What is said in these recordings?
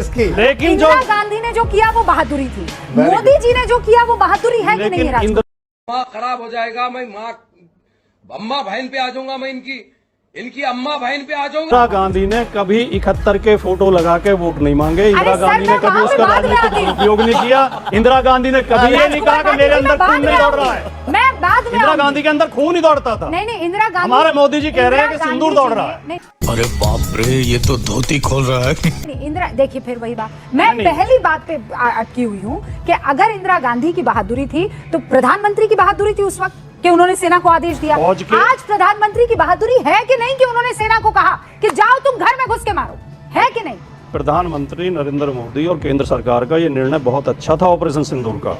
इसकी। लेकिन जो इंदिरा गांधी ने जो किया वो बहादुरी थी, मोदी जी ने जो किया वो बहादुरी है कि नहीं है? माँ खराब हो जाएगा, मैं माँ अम्मा बहन पे आ जाऊंगा, मैं इनकी अम्मा बहन पे आ जाऊंगा। इंदिरा गांधी ने कभी 71 के फोटो लगा के वोट नहीं मांगे। इंदिरा गांधी ने कभी उसका राजनीतिक उपयोग नहीं किया। इंदिरा गांधी ने कभी ये नहीं कहा कि मेरे अंदर खून नहीं दौड़ रहा है। मैं बाद में इंदिरा गांधी के अंदर खून ही दौड़ता था। नहीं, इंदिरा गांधी, हमारे मोदी जी कह रहे हैं कि सिंदूर दौड़ रहा है। अरे बाप रे, ये तो धोती खोल रहा है। इंदिरा, देखिए फिर वही बात, मैं पहली बात पे अटकी हुई हूँ कि अगर इंदिरा गांधी की बहादुरी थी तो प्रधानमंत्री की बहादुरी थी उस वक्त कि उन्होंने सेना को आदेश दिया। आज प्रधानमंत्री की बहादुरी है कि नहीं कि उन्होंने सेना को कहा कि जाओ तुम घर में घुस के मारो, है कि नहीं? प्रधानमंत्री नरेंद्र मोदी और केंद्र सरकार का ये निर्णय बहुत अच्छा था ऑपरेशन सिंदूर का।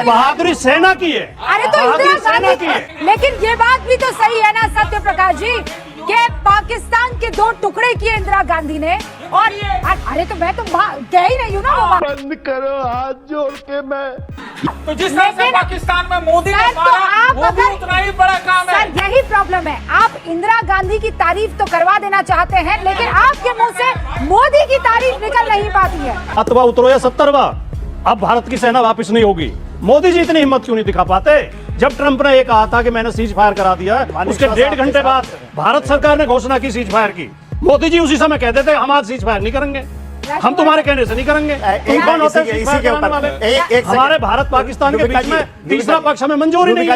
बहादुरी सेना की है। अरे तो इंदिरा गांधी की है। लेकिन ये बात भी तो सही है ना सत्य प्रकाश जी कि पाकिस्तान के 2 टुकड़े किए इंदिरा गांधी ने। और अरे तो मैं तो कह ही रही हूँ ना, बंद करो हाथ जोड़ के। मैं तो जिस तरह से पाकिस्तान में मोदी ने मारा, वो भी उतना ही बड़ा काम है। सर यही प्रॉब्लम है, आप इंदिरा गांधी की तारीफ तो करवा देना चाहते हैं लेकिन आपके मुंह से मोदी की तारीफ निकल नहीं पाती है। अथवा उतरो या 70वां, अब भारत की सेना वापस नहीं होगी। मोदी जी इतनी हिम्मत क्यों नहीं दिखा पाते? जब ट्रंप ने ये कहा था कि मैंने सीज फायर करा दिया, उसके 1.5 घंटे बाद भारत सरकार ने घोषणा की सीज फायर की। मोदी जी उसी समय कहते थे हम आज सीज फायर नहीं करेंगे, हम तुम्हारे कहने से नहीं करेंगे। कौन होते हैं सीज फायर कराने वाले? हमारे भारत पाकिस्तान के बीच में तीसरा पक्ष हमें मंजूरी नहीं है।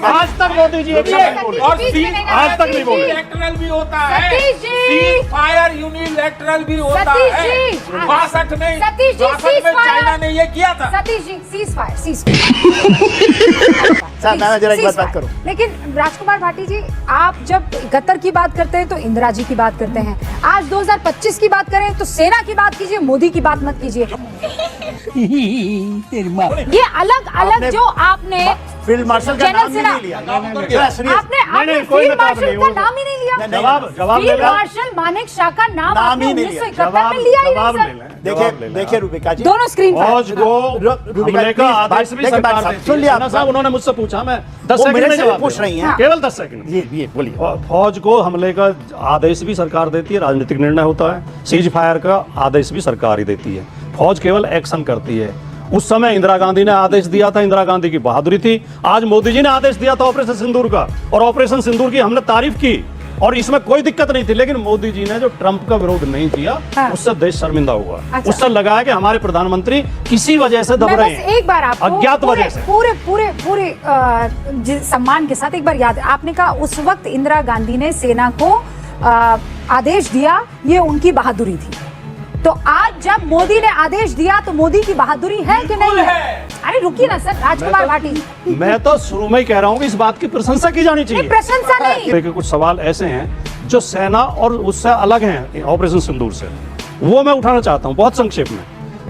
आज तक मोदी जी आज तक नहीं बोले। यूनिलैटरल भी होता है, सीज फायर यूनिलैटरल भी होता है। 62 में चाइना ने ये किया था। सतीश जी सीज फायर, मैं जरा एक बात करूं। लेकिन राजकुमार भाटी जी, आप जब 71 की बात करते हैं तो इंदिरा जी की बात करते हैं, आज 2025 की बात करें तो सेना की बात कीजिए, मोदी की बात मत कीजिए। ये अलग अलग जो आपने फील्ड मार्शल का नाम ही नहीं लिया। आपने फील्ड मार्शल का नाम ही नहीं लिया। जवाब फील्ड मार्शल मानेक शॉ का नाम आपने 1971 में लिया ही नहीं सर। देखिए रूबिका जी, दोनों स्क्रीन फौज को हमले का आदेश भी सरकार देती है। सुन लिया साहब, उन्होंने मुझसे पूछा, मैं 10 सेकंड में जवाब पूछ रही हैं, केवल 10 सेकंड। जी बोलिए। फौज को हमले का आदेश भी सरकार देती है, राजनीतिक निर्णय होता है। सीज फायर का आदेश भी सरकार ही देती है, फौज केवल एक्शन करती है। उस समय इंदिरा गांधी ने आदेश दिया था, इंदिरा गांधी की बहादुरी थी। आज मोदी जी ने आदेश दिया था ऑपरेशन सिंदूर का, और ऑपरेशन सिंदूर की हमने तारीफ की और इसमें कोई दिक्कत नहीं थी। लेकिन मोदी जी ने जो ट्रंप का विरोध नहीं किया, उससे देश शर्मिंदा हुआ। अच्छा। उससे लगा है कि हमारे प्रधानमंत्री किसी वजह से दब रहे हैं, एक बार आपको अज्ञात वजह से। पूरे सम्मान के साथ एक बार याद, आपने कहा उस वक्त इंदिरा गांधी ने सेना को आदेश दिया, ये उनकी बहादुरी थी। तो आज जब मोदी ने आदेश दिया तो मोदी की बहादुरी है कि नहीं है? अरे रुकिए ना सर, राजकुमार भाटी, मैं तो शुरू में ही कह रहा हूँ कि इस बात की प्रशंसा की जानी चाहिए। प्रशंसा नहीं। देखिए, कुछ सवाल ऐसे हैं जो सेना और उससे अलग हैं ऑपरेशन सिंदूर से, वो मैं उठाना चाहता हूँ बहुत संक्षेप में।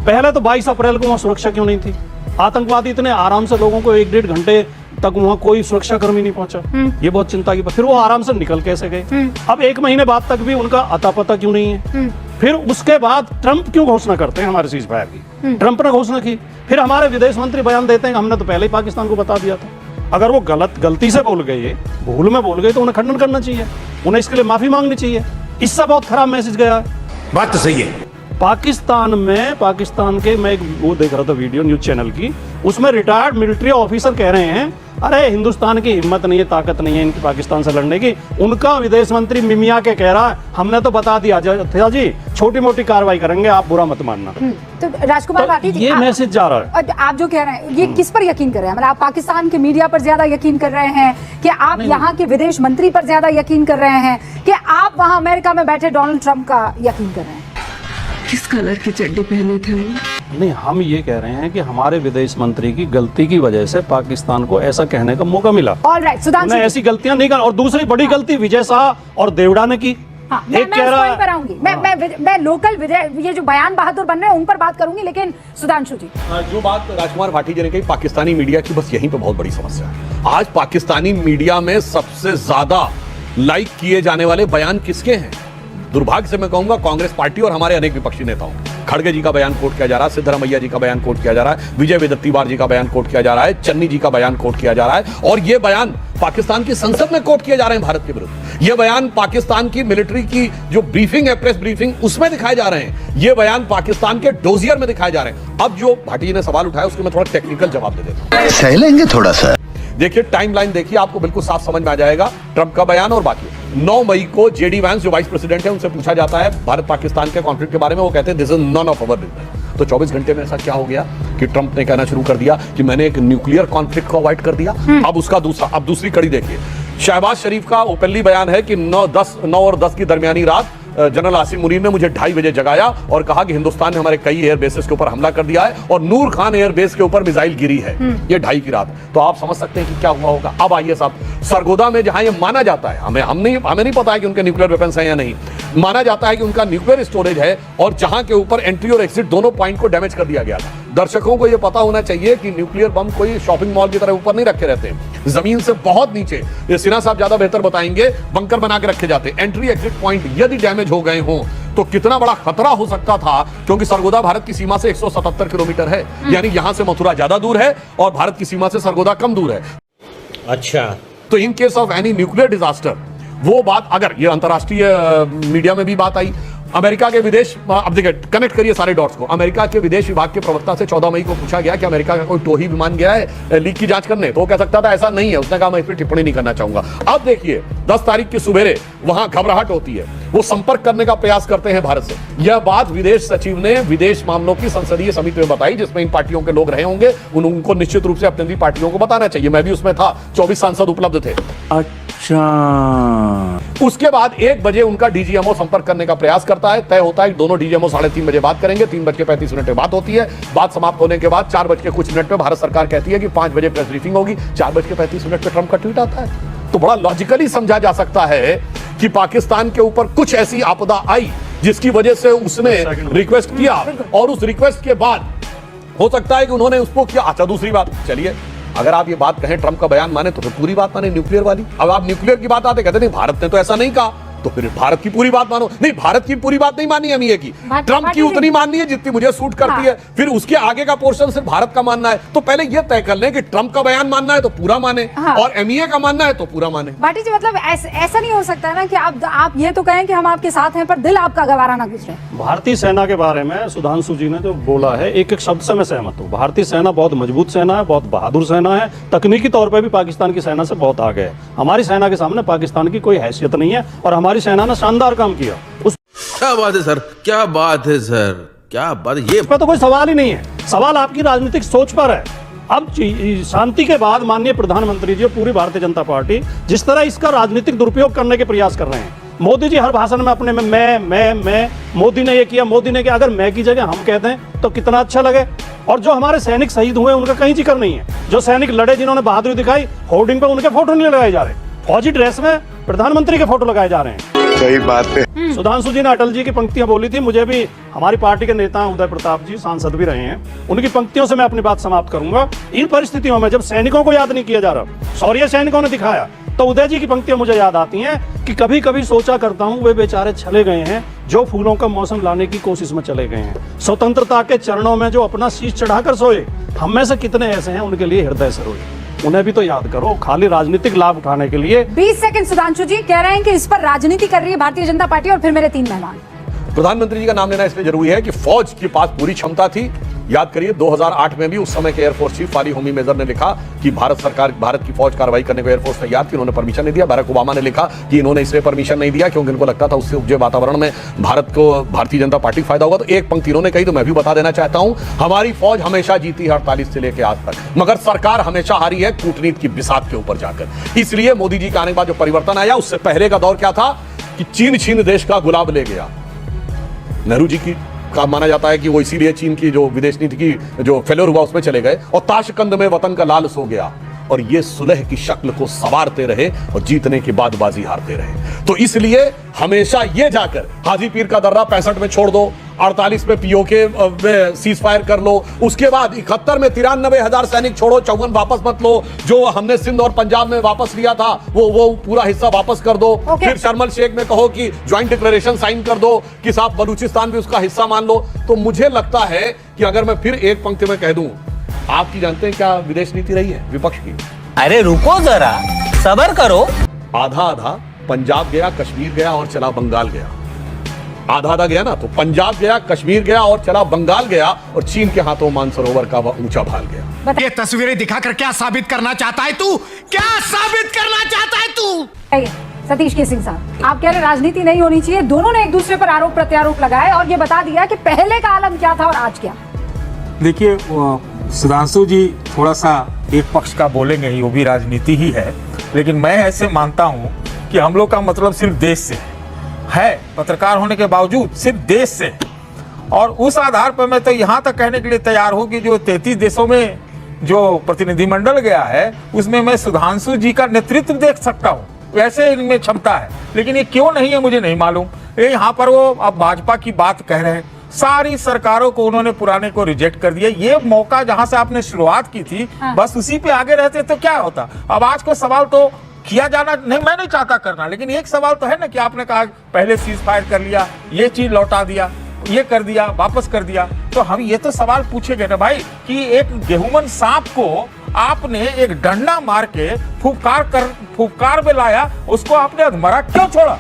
पहले तो 22 अप्रैल को वहाँ सुरक्षा क्यों नहीं थी? आतंकवादी इतने आराम से लोगों को 1-1.5 घंटे तक वहाँ कोई सुरक्षा कर्मी नहीं पहुंचा, ये बहुत चिंता की बात। फिर वो आराम से निकल कैसे गए? अब 1 महीने बाद तक भी उनका अता पता क्यों नहीं है? फिर उसके बाद ट्रंप क्यों घोषणा करते हैं हमारे सीज फायर की? ट्रंप ने घोषणा की, फिर हमारे विदेश मंत्री बयान देते हैं हमने तो पहले ही पाकिस्तान को बता दिया था। अगर वो गलती से बोल गए, भूल में बोल गए, तो उन्हें खंडन करना चाहिए, उन्हें इसके लिए माफी मांगनी चाहिए। इससे बहुत खराब मैसेज गया है। बात तो सही है। पाकिस्तान के, मैं एक वो देख रहा था वीडियो न्यूज चैनल की, उसमें रिटायर्ड मिलिट्री ऑफिसर कह रहे हैं अरे हिंदुस्तान की हिम्मत नहीं है, ताकत नहीं है इनकी पाकिस्तान से लड़ने की। उनका विदेश मंत्री मिमिया के कह रहा है हमने तो बता दिया था जी, छोटी मोटी कार्रवाई करेंगे, आप बुरा मत मानना। तो राजकुमार भाटी जी, ये मैसेज जा रहा है। आप जो कह रहे हैं ये किस पर यकीन कर रहे हैं? मतलब आप पाकिस्तान के मीडिया पर ज्यादा यकीन कर रहे हैं कि आप यहाँ के विदेश मंत्री पर ज्यादा यकीन कर रहे हैं कि आप वहाँ अमेरिका में बैठे डोनाल्ड ट्रंप का यकीन कर रहे हैं? किस कलर की चड्डी पहने थे? नहीं, हम ये कह रहे हैं कि हमारे विदेश मंत्री की गलती की वजह से पाकिस्तान को ऐसा कहने का मौका मिला। ऑलराइट, सुधांशु, ऐसी गलतियां नहीं कर। और दूसरी बड़ी गलती विजय शाह और देवड़ा ने की। हाँ, मैं कह रहा है मैं लोकल ये जो बयान बहादुर बन रहे हैं उन पर बात करूंगी, लेकिन सुधांशु जी, जो बात राजकुमार भाटी जी ने कही पाकिस्तानी मीडिया की, बस यहीं पे बहुत बड़ी समस्या है। आज पाकिस्तानी मीडिया में सबसे ज्यादा लाइक किए जाने वाले बयान किसके हैं? दुर्भाग्य से मैं कहूंगा कांग्रेस पार्टी और हमारे अनेक विपक्षी नेताओं। खड़गे जी का बयान कोट किया जा रहा है, सिद्धरामैया जी का बयान कोट किया जा रहा है, विजय वेदत्तीवार जी का बयान कोट किया जा रहा है, चन्नी जी का बयान कोट किया जा रहा है, और ये बयान पाकिस्तान की संसद में कोट किए जा रहे हैं भारत के विरुद्ध। ये बयान पाकिस्तान की मिलिट्री की जो ब्रीफिंग है, प्रेस ब्रीफिंग, उसमें दिखाए जा रहे हैं। ये बयान पाकिस्तान के डोजियर में दिखाए जा रहे हैं। अब जो भाटी जी ने सवाल उठाया उसके मैं थोड़ा टेक्निकल जवाब दे देता हूं। सह लेंगे थोड़ा सा। देखिए टाइमलाइन देखिए, आपको बिल्कुल साफ समझ में आ जाएगा ट्रंप का बयान और बाकी। 9 मई को जेडी वैंस जो वाइस प्रेसिडेंट है उनसे पूछा जाता है भारत पाकिस्तान के कॉन्फ्लिक्ट के बारे में, वो कहते हैं this is none of our business. तो 24 घंटे में ऐसा क्या हो गया कि ट्रंप ने कहना शुरू कर दिया कि मैंने एक न्यूक्लियर कॉन्फ्लिक्ट को अवॉइड कर दिया। अब उसका अब दूसरी कड़ी देखिए। शहबाज शरीफ का ओपनली बयान है कि 9 और 10 की दरमियानी रात जनरल आसिम मुनीर ने मुझे 2:30 बजे जगाया और कहा कि हिंदुस्तान ने हमारे कई एयर बेसेस के ऊपर हमला कर दिया है और नूर खान एयर बेस के ऊपर मिसाइल गिरी है। ये 2:30 की रात। तो आप समझ सकते हैं कि क्या हुआ होगा। अब आइए साहब, सरगोदा में जहां ये माना जाता है, हमें नहीं पता है कि उनके न्यूक्लियर वेपन्स हैं या नहीं, माना जाता है कि उनका न्यूक्लियर स्टोरेज है, और जहां के ऊपर एंट्री और एग्जिट दोनों पॉइंट को डैमेज कर दिया गया था। दर्शकों को यह पता होना चाहिए कि न्यूक्लियर बम कोई शॉपिंग मॉल की तरह ऊपर नहीं रखे रहते हैं, जमीन से बहुत नीचे, ये सिन्हा साहब ज्यादा बेहतर बताएंगे, बंकर बना के रखे जाते हैं। एंट्री एग्जिट पॉइंट यदि डैमेज हो गए हों तो कितना बड़ा खतरा हो सकता था, क्योंकि सरगोदा भारत की सीमा से 177 किलोमीटर है, यानी यहां से मथुरा ज्यादा दूर है और भारत की सीमा से सरगोदा कम दूर है। अच्छा, तो in case of any nuclear disaster, वो बात अगर ये अंतरराष्ट्रीय मीडिया में भी बात आई, अमेरिका के विदेश, अब देखिए कनेक्ट करिए सारे डॉट्स को। अमेरिका के विदेश विभाग के प्रवक्ता से 14 मई को पूछा गया कि अमेरिका का कोई टोही विमान गया है लीक की जांच करने, तो वो कह सकता था ऐसा नहीं है। उसने कहा मैं इस पर टिप्पणी नहीं करना चाहूंगा। अब देखिए 10 तारीख की सुबेरे वहां घबराहट होती है, वो संपर्क करने का प्रयास करते हैं भारत से। यह बात विदेश सचिव ने विदेश मामलों की संसदीय समिति में बताई, जिसमें इन पार्टियों के लोग रहे होंगे, उनको निश्चित रूप से अपनी पार्टियों को बताना चाहिए। मैं भी उसमें था, 24 सांसद उपलब्ध थे। उसके बाद 1 बजे उनका डीजीएमओ संपर्क करने का प्रयास करता है, तय होता है दोनों डीजीएमओ 3:30 बजे बात करेंगे। 3:35 पे बात होती है। बात समाप्त होने के बाद 4 बज के कुछ मिनट पे भारत सरकार कहती है कि 5 बजे प्रेस ब्रीफिंग होगी। 4:35 पे ट्रंप का ट्वीट आता है। तो बड़ा लॉजिकली समझा जा सकता है कि पाकिस्तान के ऊपर कुछ ऐसी आपदा आई जिसकी वजह से उसने रिक्वेस्ट किया, और उस रिक्वेस्ट के बाद हो सकता है कि उन्होंने उसको किया। अच्छा, दूसरी बात, चलिए अगर आप ये बात कहें ट्रंप का बयान माने तो फिर पूरी बात माने न्यूक्लियर वाली। अब आप न्यूक्लियर की बात आते कहते नहीं भारत ने तो ऐसा नहीं कहा, तो फिर भारत की पूरी बात मानो। नहीं, भारत की पूरी बात नहीं माननी है एमईए की, ट्रंप की उतनी माननी है जितनी मुझे सूट करती है। फिर उसके आगे का पोर्शन सिर्फ भारत का मानना है। तो पहले ये तय कर लें कि ट्रंप का बयान मानना है तो पूरा माने, और एमईए का मानना है तो पूरा माने। भाटी जी, मतलब ऐसा नहीं हो सकता ना कि आप ये तो कहें कि हम आपके साथ हैं पर दिल आपका गवारा ना गुजरे। भारतीय सेना के बारे में सुधांशु जी ने जो बोला है, एक एक शब्द से मैं सहमत हूँ। भारतीय सेना बहुत मजबूत सेना है, बहुत बहादुर सेना है, तकनीकी तौर पर भी पाकिस्तान की सेना से बहुत आगे है। हमारी सेना के सामने पाकिस्तान की कोई हैसियत नहीं है, और हमारी सेना ने शानदार काम किया। क्या बात है सर, क्या बात है सर, क्या बात है। ये इस पर तो कोई सवाल ही नहीं है। सवाल आपकी राजनीतिक सोच पर है। अब शांति के बाद माननीय प्रधानमंत्री जी और पूरी भारतीय जनता पार्टी जिस तरह इसका राजनीतिक दुरुपयोग करने के प्रयास कर रहे हैं, मोदी जी हर भाषण में अपने में मैं मोदी ने ये किया, मोदी ने किया। अगर मैं की जगह हम कहते हैं तो कितना अच्छा लगे। और जो हमारे सैनिक शहीद हुए उनका कहीं जिक्र नहीं है। जो सैनिक लड़े, जिन्होंने बहादुरी दिखाई, होर्डिंग पे उनके फोटो नहीं लगाए जा रहे, फौजी ड्रेस में प्रधानमंत्री के फोटो लगाए जा रहे हैं। सही बात है। सुधांशु जी ने अटल जी की पंक्तियां बोली थी। मुझे भी हमारी पार्टी के नेता उदय प्रताप जी सांसद भी रहे हैं, उनकी पंक्तियों से मैं अपनी बात समाप्त करूंगा। इन परिस्थितियों में जब सैनिकों को याद नहीं किया जा रहा, शौर्य सैनिकों ने दिखाया, तो उदय जी की पंक्तियां मुझे याद आती हैं कि कभी कभी सोचा करता हूं वे बेचारे चले गए हैं जो फूलों का मौसम लाने की कोशिश में चले गए हैं। स्वतंत्रता के चरणों में जो अपना शीश चढ़ाकर सोए, हम में से कितने ऐसे हैं उनके लिए हृदय से रोए। उन्हें भी तो याद करो, खाली राजनीतिक लाभ उठाने के लिए। 20 सेकंड सुधांशु जी कह रहे हैं कि इस पर राजनीति कर रही है भारतीय जनता पार्टी। और फिर मेरे 3 मेहमान। प्रधानमंत्री जी का नाम लेना इसलिए जरूरी है कि फौज के पास पूरी क्षमता थी। याद करिए 2008 में भी उस समय के एयरफोर्स चीफ फाली होमी मेजर ने लिखा कि भारत की फौज कार्रवाई करने को एयरफोर्स तैयार थी, उन्होंने परमिशन नहीं दिया। बराक ओबामा ने लिखा कि इन्होंने इसलिए परमिशन नहीं दिया क्योंकि उनको लगता था उससे उपजे वातावरण में भारतीय जनता पार्टी फायदा होगा। तो एक पंक्ति इन्होंने कही तो मैं भी बता देना चाहता हूं, हमारी फौज हमेशा जीती है 48 से लेकर आज तक, मगर सरकार हमेशा हारी है कूटनीति की बिसात के ऊपर जाकर। इसलिए मोदी जी के आने के बाद जो परिवर्तन आया, उससे पहले का दौर क्या था कि चीन छीन देश का गुलाब ले गया। नेहरू जी की का माना जाता है कि वो इसीलिए चीन की जो विदेश नीति की जो फेलियर हुआ उसमें चले गए, और ताशकंद में वतन का लाल सो गया। और ये सुलह की शक्ल को संवारते रहे और जीतने के बाद बाजी हारते रहे। तो इसलिए हमेशा ये जाकर हाजी पीर का दर्रा 65 में छोड़ दो, 48 में पीओके में सीज फायर कर लो, उसके बाद 71 में 93,000 सैनिक छोड़ो, 54 वापस मत लो, जो हमने सिंध और पंजाब में वापस लिया था वो पूरा हिस्सा वापस कर दो। फिर शर्मल शेख में कहो कि ज्वाइंट डिक्लेरेशन साइन कर दो कि साहब बलूचिस्तान भी उसका हिस्सा मान लो। तो मुझे लगता है कि अगर मैं फिर एक पंक्ति में कह दूं, आपकी जानते हैं क्या विदेश नीति रही है विपक्ष की? अरे रुको जरा, सबर करो। आधा आधा पंजाब गया, कश्मीर गया और चला बंगाल गया। आधा आधा गया ना, तो पंजाब गया, कश्मीर गया और चला बंगाल गया, और चीन के हाथों मानसरोवर का ऊंचा भाल गया। ये तस्वीरें दिखाकर क्या साबित करना चाहता है तू? क्या साबित करना चाहता है तू? सतीश के सिंह साहब, आप कह रहे राजनीति नहीं होनी चाहिए। दोनों ने एक दूसरे पर आरोप प्रत्यारोप लगाए और ये बता दिया कि पहले का आलम क्या था और आज क्या। देखिए, सुधांशु जी थोड़ा सा एक पक्ष का बोलेंगे ही, वो भी राजनीति ही है, लेकिन मैं ऐसे मानता हूँ कि हम लोग का मतलब सिर्फ देश से है, पत्रकार होने के बावजूद सिर्फ देश से। और उस आधार पर मैं तो यहाँ तक कहने के लिए तैयार हूँ कि जो 33 देशों में जो प्रतिनिधिमंडल गया है उसमें मैं सुधांशु जी का नेतृत्व देख सकता हूँ, वैसे इनमें क्षमता है। लेकिन ये क्यों नहीं है मुझे नहीं मालूम। ये यहाँ पर वो अब भाजपा की बात कह रहे हैं, सारी सरकारों को उन्होंने पुराने को रिजेक्ट कर दिया। ये मौका जहां से आपने शुरुआत की थी, बस उसी पे आगे रहते तो क्या होता। अब आज को सवाल तो किया जाना नहीं, मैं नहीं चाहता करना, लेकिन एक सवाल तो है ना कि आपने कहा पहले सीज फायर कर लिया, ये चीज लौटा दिया, ये कर दिया, वापस कर दिया। तो हम ये तो सवाल पूछे गए ना भाई कि एक गेहूमन सांप को आपने एक डंडा मार के फुफकार में लाया, उसको आपने अधमरा क्यों छोड़ा?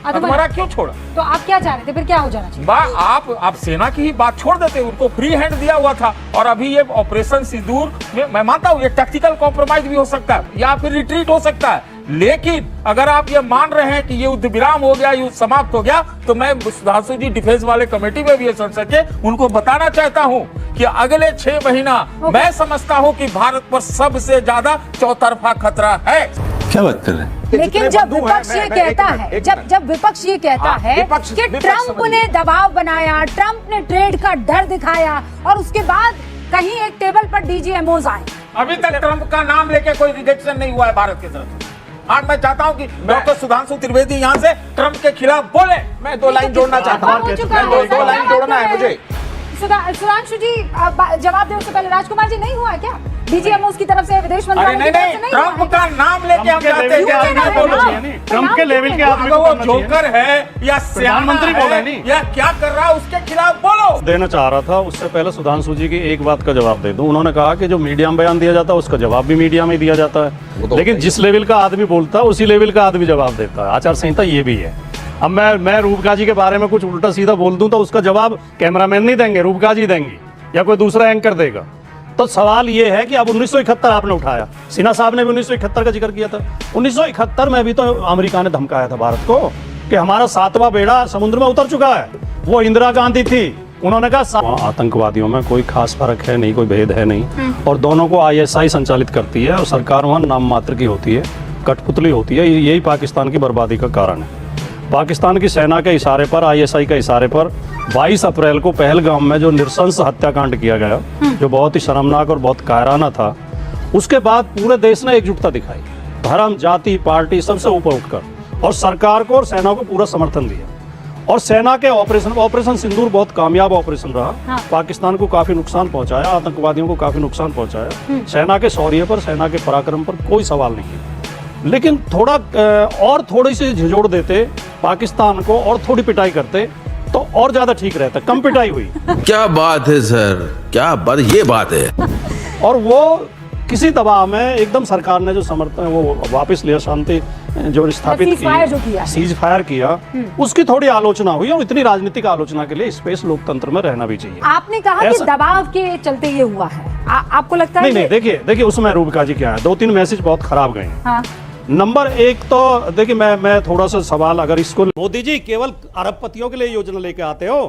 अधमरा क्यों छोड़ा? तो आप क्या चाह रहे थे, फिर क्या हो जाना चाहिए? आप सेना की ही बात छोड़ देते, उनको फ्री हैंड दिया हुआ था। और अभी ये ऑपरेशन सिंदूर में मैं मानता हूँ ये टैक्टिकल कॉम्प्रोमाइज भी हो सकता है या फिर रिट्रीट हो सकता है, लेकिन अगर आप ये मान रहे हैं कि ये युद्ध विराम हो गया, युद्ध समाप्त हो गया, तो मैं सुधांशु जी डिफेंस वाले कमेटी में भी ये संसद के उनको बताना चाहता हूँ कि अगले 6 महीना मैं समझता हूँ कि भारत पर सबसे ज्यादा चौतरफा खतरा है। क्या बात कर रहे हैं? लेकिन जब विपक्ष ये कहता है, जब विपक्ष ये कहता है कि ट्रंप ने दबाव बनाया, ट्रंप ने ट्रेड का डर दिखाया और उसके बाद कहीं एक टेबल पर डीजीएमओज आए, अभी तक ट्रंप का नाम लेके कोई रिजेक्शन नहीं हुआ है भारत की तरफ। आज मैं चाहता हूँ कि डॉक्टर सुधांशु त्रिवेदी यहाँ से ट्रंप के खिलाफ बोले। मैं 2 लाइन जोड़ना चाहता हूँ, 2 लाइन जोड़ना है मुझे। सुधांशु जी जवाब दे, उससे पहले राजकुमार जी, नहीं हुआ है क्या डीजीएमओस की तरफ से, विदेश मंत्रालय की तरफ से? नहीं, ट्रंप का नाम लेके हम जाते हैं। ट्रंप के लेवल के आदमी को वो जोकर है या प्रधानमंत्री बोले नहीं या क्या कर रहा है उसके खिलाफ बोलो। देना चाह रहा था, उससे पहले सुधांशु जी की एक बात का जवाब दे दूं। उन्होंने कहा कि जो मीडिया में बयान दिया जाता है उसका जवाब भी मीडिया में दिया जाता है, लेकिन जिस लेवल का आदमी बोलता है उसी लेवल का आदमी जवाब देता है। आचार संहिता ये भी है। अब मैं रूपका जी के बारे में कुछ उल्टा सीधा बोल दूं तो उसका जवाब कैमरामैन नहीं देंगे, रूपका जी देंगी या कोई दूसरा एंकर देगा। तो सवाल ये है कि अब 1971 आपने उठाया, सिन्हा साहब ने भी 1971 का जिक्र किया था। 1971 में भी तो अमेरिका ने धमकाया था भारत को कि हमारा 7वां बेड़ा समुद्र में उतर चुका है। वो इंदिरा गांधी थी, उन्होंने कहा आतंकवादियों में कोई खास फर्क है नहीं, कोई भेद है नहीं, और दोनों को ISI संचालित करती है और सरकार वहां नाम मात्र की होती है, कठपुतली होती है। यही पाकिस्तान की बर्बादी का कारण है। पाकिस्तान की सेना के इशारे पर, ISI के इशारे पर 22 अप्रैल को पहलगाम में जो नृशंस हत्याकांड किया गया, जो बहुत ही शर्मनाक और बहुत कायराना था, उसके बाद पूरे देश ने एकजुटता दिखाई, धर्म, जाति, पार्टी सबसे ऊपर उठकर, और सरकार को और सेना को पूरा समर्थन दिया। और सेना के ऑपरेशन सिंदूर बहुत कामयाब ऑपरेशन रहा। पाकिस्तान को काफी नुकसान पहुंचाया, आतंकवादियों को काफी नुकसान पहुंचाया। सेना के शौर्य पर, सेना के पराक्रम पर कोई सवाल नहीं है, लेकिन थोड़ी सी झिझोड़ देते पाकिस्तान को और थोड़ी पिटाई करते तो और ज्यादा ठीक रहता। कम पिटाई हुई। क्या बात है सर, क्या बात, ये बात है। और वो किसी दबाव में एकदम सरकार ने जो समर्थन वो वापस लिया, शांति जो स्थापित की, सीज फायर किया, उसकी थोड़ी आलोचना हुई। और इतनी राजनीतिक आलोचना के लिए स्पेस लोकतंत्र में रहना भी चाहिए। आपने कहा कि दबाव के चलते ये हुआ है, आपको लगता है? नहीं, देखिए उसमें रूपका जी क्या है, 2-3 मैसेज बहुत खराब गए हैं। हाँ। नंबर 1 तो देखिए, मैं थोड़ा सा सवाल, अगर इसको मोदी जी केवल अरबपतियों के लिए योजना लेके आते हो,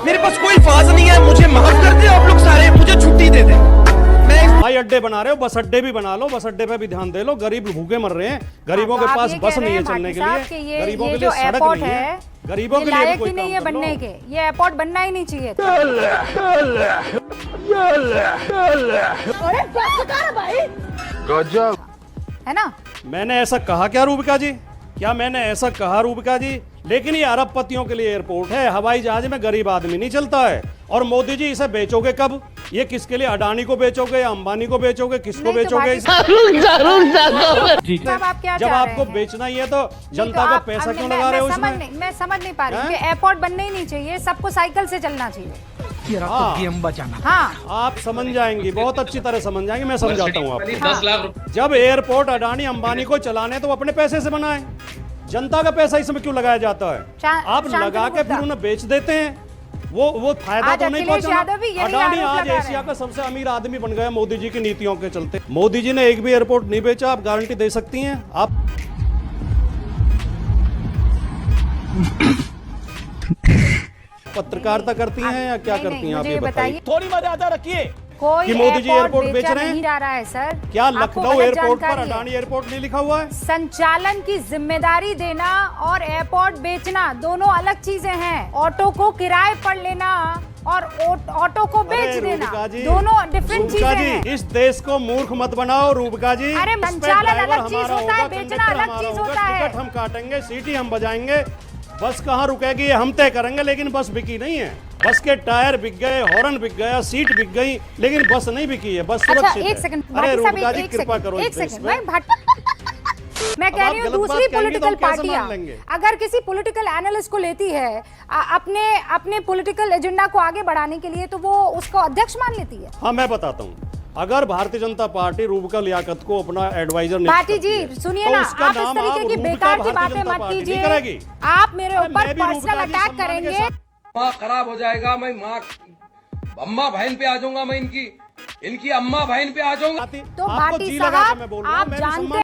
मेरे पास कोई फाज नहीं है, मुझे माफ कर दे आप लोग सारे, मुझे छुट्टी दे दे। हवाई अड्डे बना रहे हो, बस अड्डे भी बना लो, बस अड्डे पे भी ध्यान दे लो। गरीब भूखे मर रहे हैं, गरीबों के पास बस नहीं है चलने के लिए, गरीबों के लिए सड़क नहीं है, गरीबों के लिए नहीं है बनने के, ये एयरपोर्ट बनना ही नहीं चाहिए। है ना? मैंने ऐसा कहा क्या रूबिका जी? क्या मैंने ऐसा कहा रूबिका जी? लेकिन ये अरबपतियों के लिए एयरपोर्ट है, हवाई जहाज में गरीब आदमी नहीं चलता है। और मोदी जी इसे बेचोगे कब? ये किसके लिए? अडानी को बेचोगे या अंबानी को बेचोगे? किसको नहीं तो बेचोगे? साहब आप क्या जब चाह आपको रहे हैं? बेचना ही है तो नहीं, जनता तो का आप- पैसा अब क्यों मैं- लगा रहे हो मैं इसमें? मैं समझ नहीं पा रही हूँ हैं? कि एयरपोर्ट बनने ही नहीं चाहिए, सबको साइकिल से चलना चाहिए। हाँ, आप समझ जाएंगी, बहुत अच्छी तरह समझ जाएंगी, मैं समझाता हूँ आपको। 10 लाख रुपए जब एयरपोर्ट अडानी अंबानी को चलाने तो वो अपने पैसे से बनाए, जनता का पैसा इसमें क्यों लगाया जाता है? आप शांतनु लगा के गुप्ता। फिर उन्हें बेच देते हैं, वो फायदा आज तो नहीं अखिलेश पहुंचा। यादव भी यही अडानी आरोप आज लगा एशिया रहे का सबसे अमीर आदमी बन गया मोदी जी की नीतियों के चलते। मोदी जी ने एक भी एयरपोर्ट नहीं बेचा, आप गारंटी दे सकती हैं? आप पत्रकारिता करती हैं या क्या नहीं, करती हैं? आप मुझे ये ये बताइए। थोड़ी मर्यादा रखिए। कोई कि मोदी जी एयरपोर्ट बेच बेचा रहे हैं? नहीं जा रहा है सर। क्या आपको लखनऊ गलत एयरपोर्ट पर जानकारी है। अडानी एयरपोर्ट नहीं लिखा हुआ है? संचालन की जिम्मेदारी देना और एयरपोर्ट बेचना दोनों अलग चीजें हैं। ऑटो को किराए पर लेना और ऑटो को बेच अरे देना रूबिका जी, दोनों डिफरेंट रूबिका चीजें जी, हैं। इस देश को मूर्ख मत बनाओ रूबिका जी। अरे इस पे संचालन ड्राइवर अलग चीज हमारा होता है, होगा, बेचना कंडक्टर अलग हमारा चीज होगा, होता है। टिकट हम काटेंगे, सीटी हम बजाएंगे, बस कहाँ रुकेगी ये हम तय करेंगे, लेकिन बस बिकी नहीं है। बस के टायर बिक गए, हॉर्न बिक गया, सीट बिक गई, लेकिन बस नहीं बिकी है, बस अच्छा सुरक्षित एक है। सेकंड अरे भाटी साहब, रूबिका जी एक कृपा सेकंड, करो एक इस देश सेकंड में। मैं कह आप रही हूँ गलत बात दूसरी कहेंगी तो पॉलिटिकल हम कैसे पार्टियां मान लेंगे? अगर किसी पॉलिटिकल एनालिस्ट को लेती है अपने पॉलिटिकल एजेंडा को आगे बढ़ाने के लिए, तो वो उसको अध्यक्ष मान लेती है। हाँ मैं बताता हूँ, अगर भारतीय जनता पार्टी रूबिका लियाकत को अपना एडवाइजर पार्टी जी सुनिए ना, आप इस तरीके की बेकार की बातें मत कीजिए। आप मेरे अरे ऊपर मैं भी पर्सनल रूबिका जी अटैक सम्मान के करेंगे। साथ- माँ खराब हो जाएगा, मैं माँ अम्मा बहन पे आ जाऊंगा, मैं इनकी अम्मा बहन पे आ जाऊंगा। तो आपको भाटी जी लगा के साहब मैं बोल रहा हूँ, आप मैं भी जानते सम्मान